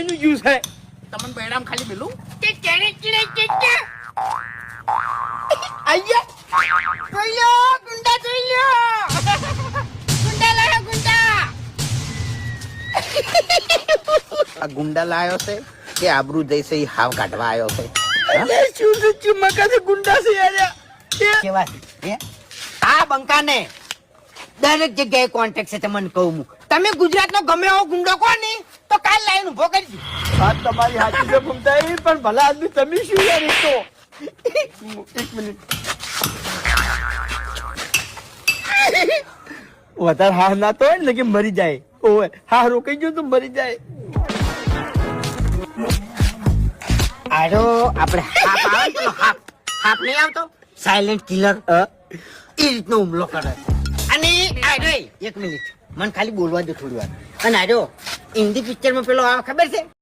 એનું જ્યુસ હે તમને બેડામ ખાલી મેલું કે કેરે ચીડે કે આયા કોઈયો ગુંડા જોઈયો ગુંડા લાયો ગુંડા આ ગુંડા લાયો છે કે આબરૂ જઈશે ઈ હાવ કાઢવા આવ્યો છે અરે શું ચુમકા से ગુંડા છે યાર કેવા છે આ બંકાને દરેક જગ્યાએ કોન્ટેક્ટ છે તમને કહું હું તમે ગુજરાતનો ગમે એવો ગુંડો કોને તો કાલ લાઈન ઉભો કરજો આ તમારી હાથી છે ભૂમતાઈ પણ ભલા આદમી તમે શું યાર એક તો એક મિનિટ વધારે હા ના તો ને કે મરી જાય ઓય હા રોકાઈ ગયો તો મરી જાય આરો આપણે હાપ આવે ને હાપ નહીં આવતો સાયલેન્ટ કિલર એ રીતનો હુમલો કરે અને આરો એક મિનિટ મને ખાલી બોલવા દો થોડી વાર અને આરો હિન્દી પિક્ચરમાં પેલો આવે ખબર છે